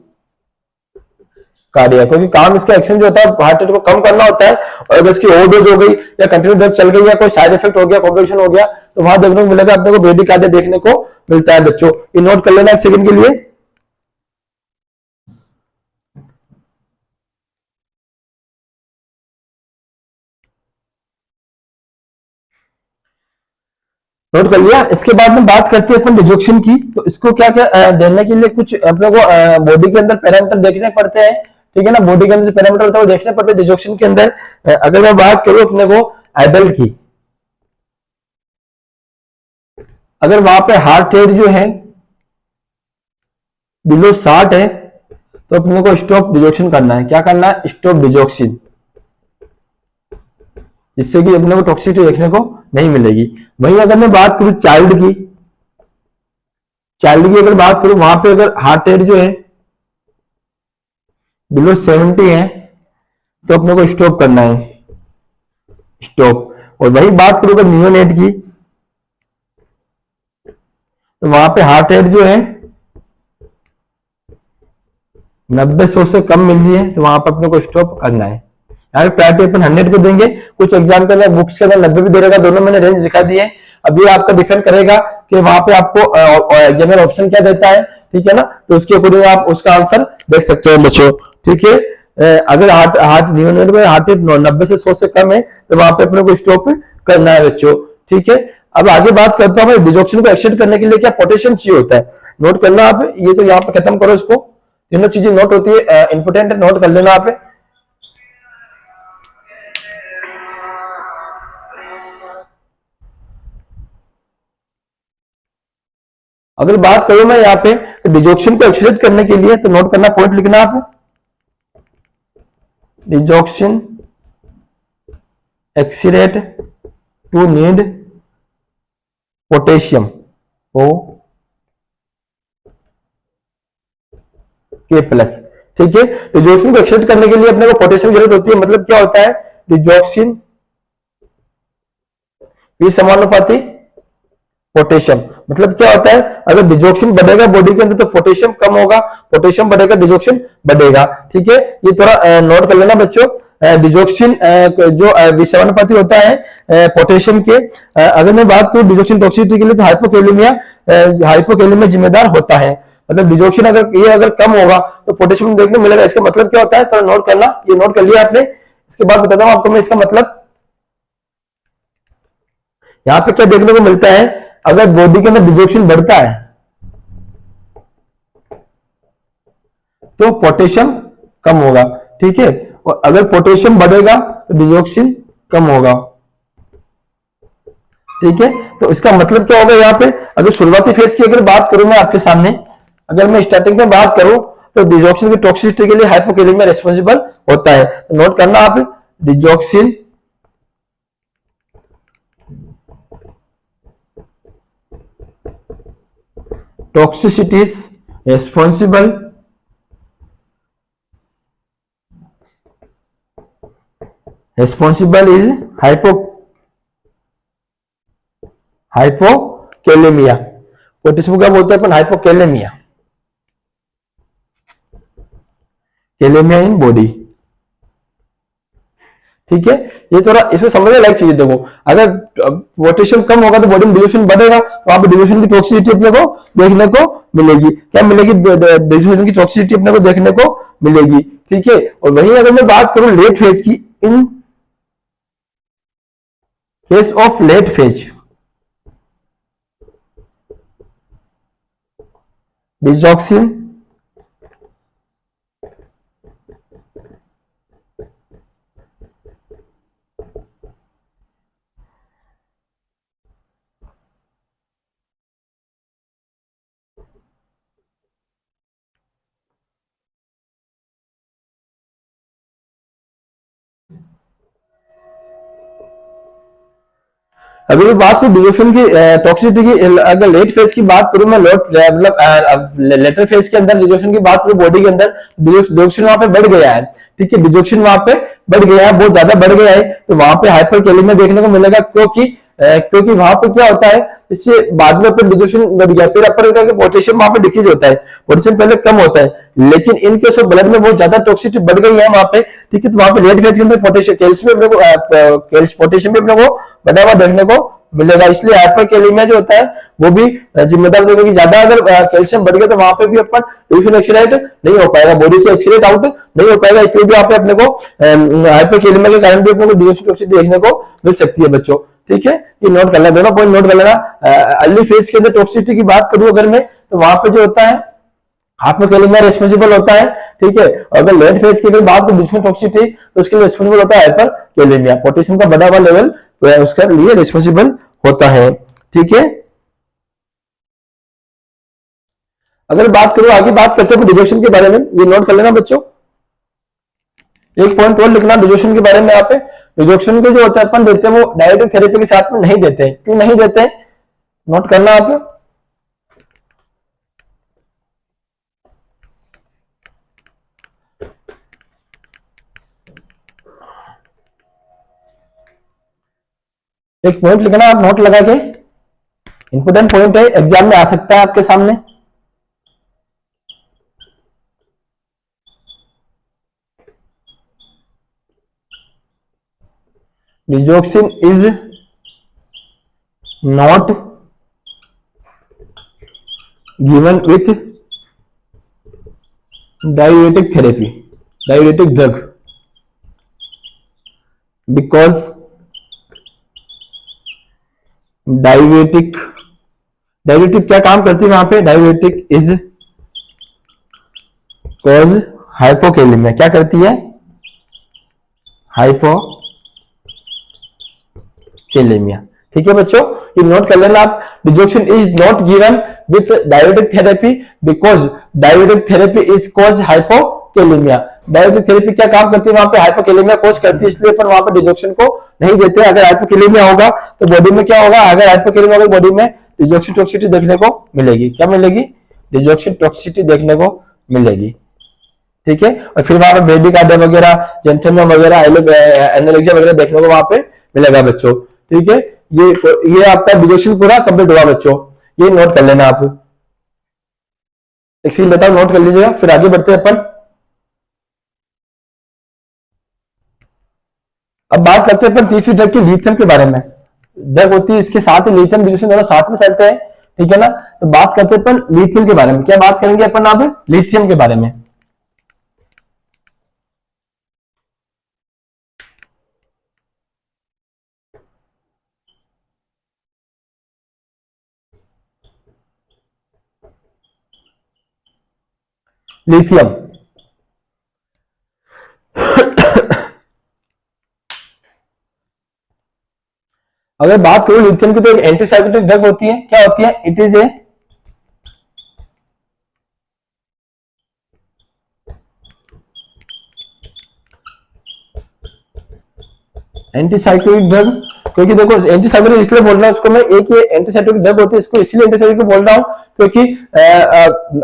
क्योंकि काम इसका एक्शन जो होता है हार्ट रेट को कम करना होता है। और अगर इसकी ओवरडोज हो गई या कंटिन्यू ड्रग चल गई या कोई साइड इफेक्ट हो गया, कॉम्प्लिकेशन हो गया, तो वहां देखने को मिलेगा, अपने को ब्रेडिकार्डिया देखने को मिलता है बच्चों। ये नोट कर लेना एक सेकंड के लिए। नोट कर लिया। इसके बाद में बात करते हैं अपन डिजोक्सिन की। तो इसको क्या क्या देने के लिए कुछ अपने को बॉडी के अंदर पैरामीटर देखने पड़ते हैं। ठीक है ना, बॉडी के अंदर जो पैरामीटर होता है वो देखने पड़ते हैं डिजोक्सिन के अंदर। अगर मैं बात करूं अपने को एडल्ट की, अगर वहां पे हार्ट रेट जो है बिलो 60 है, तो अपने को स्टॉप डिजोक्सिन करना है। क्या करना है, स्टॉप डिजोक्सिन, जिससे कि अपने को टॉक्सिसिटी देखने को नहीं मिलेगी। वहीं अगर मैं बात करूं चाइल्ड की, अगर बात करूं वहां पे अगर हार्ट रेट जो है बिलो 70 है, तो अपने को स्टॉप करना है, स्टॉप। और वही बात करूं अगर नियोनेट की, तो वहां पे हार्ट रेट जो है 90-100 से कम मिल रही है, तो वहां पर अपने को स्टॉप करना है। यहाँ पे प्रायोरिटी अपन 100 को देंगे। कुछ एग्जाम के अंदर बुक्स के अंदर 90 भी दे रहेगा, दोनों मैंने रेंज दिखा दी है। अब ये आपका डिफेंड करेगा कि वहां पे आपको एग्जामिनर ऑप्शन क्या देता है। ठीक है ना, तो उसके अकॉर्डिंग आप उसका आंसर देख सकते हैं बच्चों। ठीक है, अगर हार्ट नियोनेट में हार्ट रेट 90 से 100 से कम है, तो वहां पे अपने को स्टॉप करना है बच्चों। ठीक है, अब आगे बात करता हूँ डिजोक्सिन को एक्सटेंड करने के लिए क्या पोटेशियम चाहिए होता है। नोट करना आप, ये तो यहाँ पे खत्म करो इसको, तीनों चीजें नोट होती है, इंपोर्टेंट है, नोट कर लेना आप। अगर बात करूं मैं यहाँ पे डिजोक्सिन को एक्सलेट करने के लिए, तो नोट करना, पॉइंट लिखना आप, डिजोक्सिन एक्सीलेट टू नीड पोटेशियम ओ के प्लस। ठीक है, डिजोक्सिन को एक्सलेट करने के लिए अपने को पोटेशियम की जरूरत होती है। मतलब क्या होता है, डिजोक्सिन भी समानुपाती पोटेशियम। मतलब क्या होता है, अगर डिजोक्सिन बढ़ेगा बॉडी के अंदर तो पोटेशियम कम होगा, पोटेशियम बढ़ेगा डिजोक्सिन बढ़ेगा। ठीक है, ये थोड़ा नोट कर लेना बच्चों। डिजोक्सिन जो विषानुपाती होता है पोटेशियम के, अगर मैं बात करूं डिजोक्सिन टॉक्सिसिटी के लिए तो हाइपोकैलेमिया जिम्मेदार होता है। मतलब डिजोक्सिन अगर कम होगा तो पोटेशियम देखने मिलेगा। इसका मतलब क्या होता है, थोड़ा नोट करना, ये नोट कर लिया आपने। इसके बाद बताता हूं आपको मैं इसका मतलब। यहां पे क्या देखने को मिलता है, अगर बॉडी के अंदर डिजोक्सिन बढ़ता है तो पोटेशियम कम होगा। ठीक है, और अगर पोटेशियम बढ़ेगा तो डिजोक्सिन कम होगा। ठीक है, तो इसका मतलब क्या होगा यहाँ पे, अगर शुरुआती फेज की अगर बात करूं मैं आपके सामने, अगर मैं स्टार्टिंग में बात करूं तो डिजोक्सिन की टॉक्सिसिटी के लिए हाइपोकैलेमिया रिस्पॉन्सिबल होता है। तो नोट करना आप, digoxin toxicity is responsible is hypokalemia. Potassium क्या बोलते हैं अपन, हाइपोकैलेमिया, कैलेमिया इन बॉडी। ठीक है, ये थोड़ा इसमें समझने लायक चीज। देखो, अगर पोटेशियम कम होगा तो बॉडी में डिजोक्सिन बढ़ेगा, तो वहां पर डिजोक्सिन की टॉक्सिसिटी अपने को देखने को मिलेगी। क्या मिलेगी, डिजोक्सिन की टॉक्सिसिटी अपने को देखने को मिलेगी। ठीक है, और वहीं अगर मैं बात करूं लेट फेज की, in case of late phase digoxin अगर मैं बात करूं डिजोक्सिन की टॉक्सिसिटी की, अगर लेट फेज की बात करूं मैं, मतलब लेटर फेज के अंदर डिजोक्सिन की बात करूं बॉडी के अंदर, डिजोक्सिन वहां पे बढ़ गया है। ठीक है, डिजोक्सिन वहां पे बढ़ गया है, बहुत ज्यादा बढ़ गया है, तो वहां पे हाइपरकैलेमिया देखने को मिलेगा। क्योंकि वहां पे क्या होता है, इससे बाद में फिर डिजोक्सिन बढ़ गया, फिर अपर करके पोटेशियम वहां पे डिक्रीज होता है, पोटेशियम पहले कम होता है, लेकिन इन केस ऑफ ब्लड में बहुत ज्यादा टॉक्सिसिटी बढ़ गई है वहां पे। ठीक है, तो वहां पे लेट फेज के अंदर पोटेशियम कैल्शियम अपने को पोटेशियम भी अपने को बढ़ा हुआ देखने को मिलेगा। इसलिए हाइपरकैलेमिया जो होता है वो भी जिम्मेदार होगा कि ज्यादा अगर कैल्शियम बढ़ गया तो वहां पे भी अपन डिजोक्सिन एक्सक्रीट नहीं हो पाएगा, बॉडी से एक्सक्रीट आउट नहीं हो पाएगा। इसलिए भी वहां पे अपने को हाइपरकैलेमिया के कारण भी अपने को डिजोक्सिन टॉक्सिसिटी देखने को मिल सकती है बच्चों। ठीक है, ये नोट कर लेना, दोनों पॉइंट नोट कर लेना। अर्ली फेज के अंदर टॉक्सिसिटी की बात करूं अगर मैं, तो वहां पे जो होता है हाइपरकैलेमिया रिस्पॉन्सिबल होता है। ठीक है, अगर लेट फेज की बात करूं डिजोक्सिन टॉक्सिसिटी, तो उसके लिए रिस्पॉन्सिबल होता है हाइपरकैलेमिया, पोटेशियम का बढ़ा हुआ लेवल उसके लिए रिस्पॉन्सिबल होता है। ठीक है, अगर बात करूं आगे बात करते हैं डिजोक्सिन के बारे में, ये नोट कर लेना बच्चों। एक पॉइंट और लिखना डिजोक्सिन के बारे में। यहाँ पे डिजोक्सिन को जो होता है अपन देते हैं वो डायरेक्ट थेरेपी के साथ में नहीं देते। क्यों नहीं देते, नोट करना आप। एक पॉइंट लिखना आप नोट लगा के, इंपोर्टेंट पॉइंट है, एग्जाम में आ सकता है आपके सामने। Digoxin is not given with diuretic therapy, diuretic drug, because diuretic क्या काम करती है वहां पे, डायूरेटिक इज कॉज हाइपोकैलेमिया। क्या करती है, हाइपोकैलेमिया। ठीक है बच्चों, ये नोट कर लेना आप। Digoxin is not given with diuretic therapy because diuretic therapy is cause hypokalemia. Diuretic therapy क्या काम करती है वहां पे, हाइपोकैलेमिया कॉज करती है, इसलिए अपन वहां पे डिजोक्सिन को नहीं देते। अगर हाइपोकैलेमिया होगा तो बॉडी में क्या होगा, अगर हाइपोकैलेमिया होगा बॉडी में डिजोक्सिन टॉक्सिसिटी देखने को मिलेगी। क्या मिलेगी, डिजोक्सिन टॉक्सिसिटी देखने को मिलेगी। ठीक है, और फिर वहां पे ब्रेडिकार्डिया वगैरह, जेंथेमिया वगैरह, एनोरेक्सिया वगैरह देखने को वहां पे मिलेगा बच्चों। ठीक है, ये आपका डिडक्शन पूरा कंप्लीट हुआ बच्चों, ये नोट कर लेना आप। एक सेकंड बताओ, नोट कर लीजिएगा, फिर आगे बढ़ते हैं अपन। अब बात करते हैं अपन तीसरी ड्रग की, लिथियम के बारे में। ड्रग होती है, इसके साथ ही लिथियम डिडक्शन दोनों साथ में चलते हैं, ठीक है ना। तो बात करते हैं अपन लिथियम के बारे में। क्या बात करेंगे अपन अब लिथियम के बारे में। लिथियम अगर बात करूं लिथियम की, तो एक एंटीसाइकोटिक ड्रग होती है। क्या होती है? It is a antipsychotic drug. क्योंकि देखो एंटीसाइकोटिक इसलिए बोल रहा हूं उसको मैं, एक ये एंटीसाइकोटिक ड्रग होती है, इसको इसलिए एंटीसाइकोटिक बोल रहा हूं क्योंकि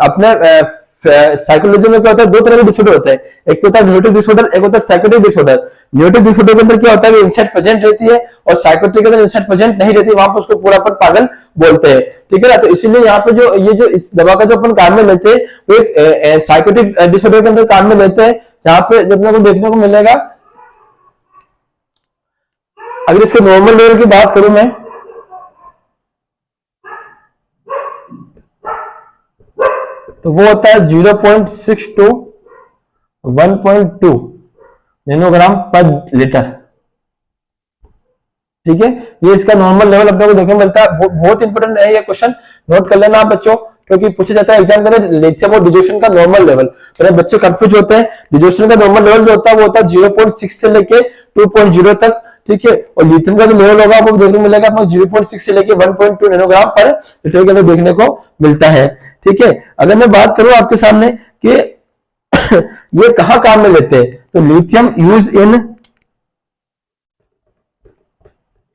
अपने साइकोलॉजी में क्या होता है, दो तरह के डिसऑर्डर होते हैं। एक तो होता है न्यूरोटिक डिसऑर्डर, एक होता है साइकोटिक डिसऑर्डर। न्यूरोटिक डिसऑर्डर के अंदर क्या होता है कि इंसाइट प्रेजेंट रहती है, और साइकोटिक के अंदर इंसाइट प्रेजेंट नहीं रहती, वहां पर उसको पूरा पर पागल बोलते हैं, ठीक है ना। तो इसीलिए यहाँ पे जो ये जो इस दवा का जो अपन काम में लेते हैं, वो एक साइकोटिक डिसऑर्डर के अंदर काम में लेते हैं। यहाँ पे जब अपने को देखने को मिलेगा, अगर इसके नॉर्मल लेवल की बात करूं मैं, तो वो होता है 0.6 टू 1.2 नैनोग्राम पर लीटर, ठीक है। ये इसका नॉर्मल लेवल अपने को देखने को मिलता है। बहुत इंपॉर्टेंट है ये क्वेश्चन, नोट कर लेना आप बच्चों, क्योंकि पूछा जाता है एग्जाम के अंदर लिथियम और डिजोशन का नॉर्मल लेवल। तो बच्चे कंफ्यूज होते हैं, डिजोशन का नॉर्मल लेवल जो होता है वो होता है 0.6 से लेके 2.0 तक, ठीक है। और लिथियम का जो लेवल होगा आपको देखने को मिलेगा आपको 0.6 से लेके 1.2 नैनोग्राम पर लीटर के अंदर देखने को मिलता है, ठीक है। अगर मैं बात करूं आपके सामने कि ये कहां काम में लेते हैं, तो lithium use in,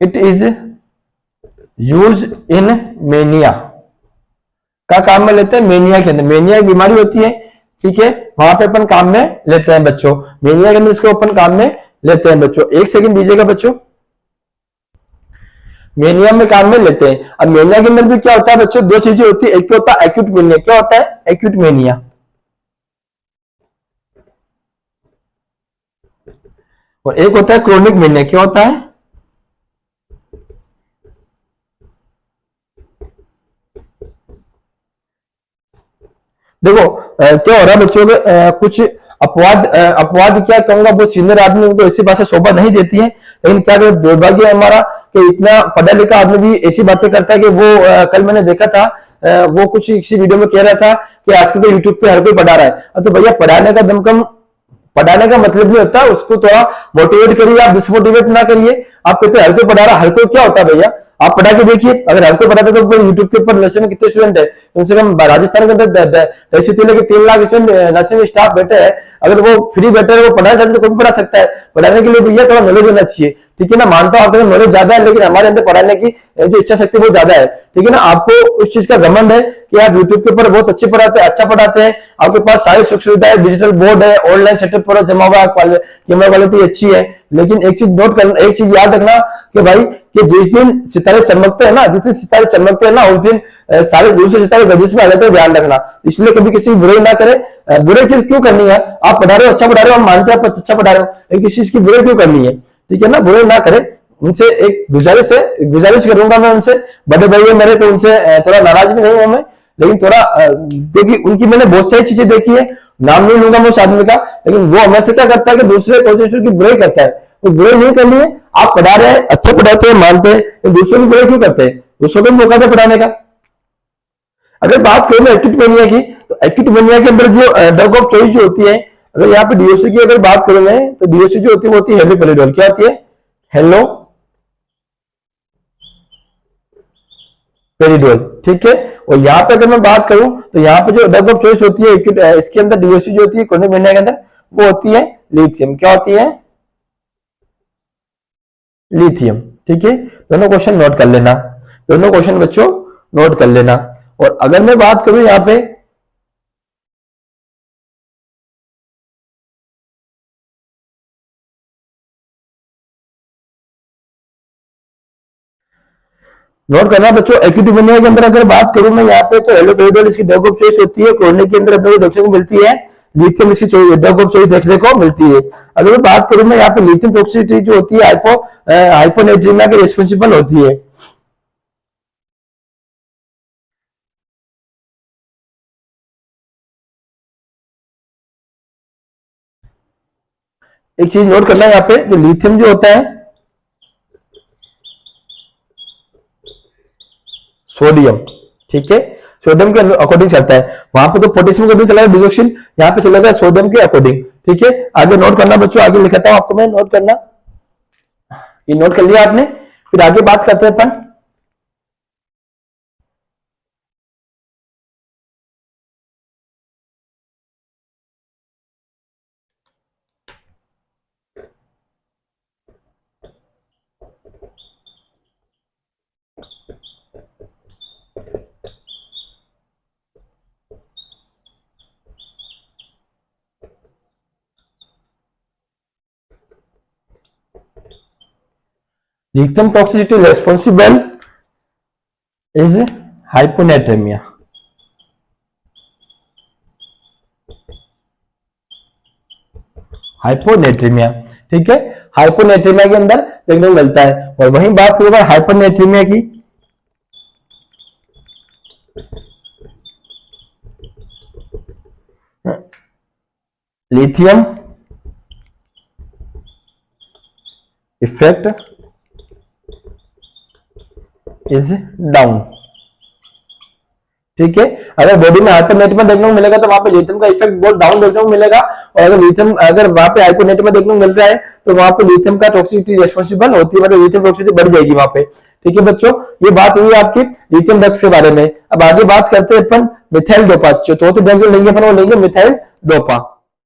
it is use in mania, का काम में लेते हैं मेनिया के अंदर। मेनिया एक बीमारी होती है, ठीक है, वहां पे अपन काम में लेते हैं बच्चों, मेनिया के अंदर इसको अपन काम में लेते हैं बच्चों। एक सेकंड दीजिएगा बच्चों, मेनिया में काम में लेते हैं। अब मेनिया के अंदर भी क्या होता है बच्चों, दो चीजें होती है, एक तो होता है एक्यूट मेनिया। क्या होता है? Acute mania. और एक होता है क्रोनिक मेनिया। क्या होता है? देखो क्या हो रहा है बच्चों में, कुछ अपवाद क्या कहूंगा, बहुत सीनियर आदमी उनको ऐसी बातें शोभा नहीं देती है, लेकिन क्या दुर्भाग्य है हमारा कि इतना पढ़ा लिखा आदमी भी ऐसी बातें करता है कि वो कल मैंने देखा था, वो कुछ किसी वीडियो में कह रहा था कि आजकल तो यूट्यूब पे हर कोई पढ़ा रहा है। तो भैया पढ़ाने का दमकम, पढ़ाने का मतलब नहीं होता, उसको थोड़ा मोटिवेट करिए, आप डिसमोटिवेट ना करिए। आप कहते हर कोई पढ़ा रहा, हर कोई क्या होता है भैया, आप पढ़ा के देखिए। अगर हर कोई पढ़ाता तो यूट्यूब के ऊपर नशे में कितने स्टूडेंट है, कम से कम राजस्थान के अंदर ऐसी 3 लाख स्टूडेंट नशे में स्टाफ बैठे हैं। अगर वो फ्री बैठे हैं, वो पढ़ाना चाहते तो कोई भी पढ़ा सकता है। पढ़ाने के लिए भैया थोड़ा नॉलेज होना चाहिए, ठीक है ना। मानता हूं आपके नॉलेज ज्यादा है, लेकिन हमारे अंदर पढ़ाने की जो इच्छा शक्ति बहुत ज्यादा है, ठीक है ना। आपको उस चीज का घमंड है कि आप यूट्यूब के ऊपर बहुत अच्छे पढ़ाते हैं, अच्छा पढ़ाते हैं, आपके पास सारी सुख सुविधाएं, डिजिटल बोर्ड है, ऑनलाइन सेटअप पूरा जमा हुआ है, कैमरा क्वालिटी अच्छी है। लेकिन एक चीज नोट करना, एक चीज याद रखना कि भाई कि जिस दिन सितारे चमकते हैं ना, जिस दिन सितारे चमकते हैं ना, उस दिन सारे दूसरे सितारे गजिश में आ जाते हैं, ध्यान रखना। इसलिए कभी किसी की बुराई ना करे। बुराई चीज क्यों करनी है? आप पढ़ा रहे हो, अच्छा पढ़ा रहे हो, हम मानते हैं आप अच्छा पढ़ा रहे हो, लेकिन किसी चीज की बुराई क्यों करनी है, ठीक है ना। बुराई ना करे। उनसे एक गुजारिश है, गुजारिश करूंगा मैं उनसे, बड़े भाई है मेरे, तो उनसे थोड़ा नाराज भी नहीं हूं मैं, लेकिन थोड़ा क्योंकि उनकी मैंने बहुत सारी चीजें देखी है, नाम नहीं लूंगा मैं उस आदमी का, लेकिन वो हमेशा क्या करता है कि दूसरे कोचिंग की बुराई करता है। तो बुराई नहीं करनी है, आप पढ़ा रहे हैं, अच्छा पढ़ाते हैं, मानते हैं, तो दूसरों की बुराई क्यों करते हैं? दूसरों को भी मौका दे पढ़ाने का। अगर बात करें एक्यूट मेनिया की, तो एक्यूट मेनिया के अंदर जो ड्रग ऑफ चॉइस जो होती है, अगर यहाँ पे डीओसी की अगर बात करूं मैं, तो डीओसी जो होती है वो होती है हेलोपेरिडोल। क्या होती है? हेलो पेरिडोल, ठीक है। और यहाँ पे अगर मैं बात करूं, तो यहाँ पे जो ड्रग ऑफ चॉइस होती है इसके अंदर डीओसी जो होती है क्रोनिक मेनिया के अंदर, वो होती है लिथियम। क्या होती है? लिथियम, ठीक है। दोनों क्वेश्चन नोट कर लेना, दोनों क्वेश्चन बच्चों नोट कर लेना। और अगर मैं बात करूं यहाँ पे, नोट करना बच्चों, एक्यूटिमिनिया के अंदर अगर बात करूं मैं यहाँ पे, तो हेलोपेरिडोल इसकी ड्रग ऑफ चॉइस होती है, क्रोनिक के अंदर अपने को देखने को मिलती है, लिथियम इसकी ड्रग ऑफ चॉइस देखने को मिलती है। अगर मैं बात करूं मैं यहाँ पे लिथियम टॉक्सिसिटी जो होती है हाइपोनेट्रीमिया की रिस्पॉन्सिबल होती है। एक चीज नोट करना है यहाँ पे, जो लिथियम जो होता है सोडियम, ठीक है, सोडियम के अकॉर्डिंग चलता है, वहां पे तो पोटेशियम के भी चलेगा डिजोक्सिन, यहाँ पे चलेगा सोडियम के अकॉर्डिंग, ठीक है। आगे नोट करना बच्चों, आगे लिखाता हूं आपको मैं, नोट करना, ये नोट कर लिया आपने, फिर आगे बात करते हैं अपन। Lithium toxicity responsible is hyponatraemia, hyponatraemia, ठीक है, हाइपोनेट्रीमिया के अंदर देखने को मिलता है। और वहीं बात करूंगा हाइपरनेट्रीमिया की, लिथियम इफेक्ट इज डाउन, ठीक है। अगर बॉडी में हाइपरनेट्रिमिया देखने को मिलेगा तो वहां पे लिथियम का इफेक्ट बहुत डाउन देखने को मिलेगा, और अगर लिथियम अगर वहां पे हाइपोनेट्रिमिया देखने को मिल रहा है तो वहां पे लिथियम का टॉक्सिसिटी रेस्पॉन्सिबल होती है, मतलब लिथियम टॉक्सिसिटी बढ़ जाएगी वहां पे, ठीक है बच्चों। ये बात हुई आपकी लिथियम ड्रग्स के बारे में। अब आगे बात करते हैं अपन मिथाइल डोपा, जो चौथे ड्रग जो लेंगे अपन वो लेंगे मिथाइल डोपा।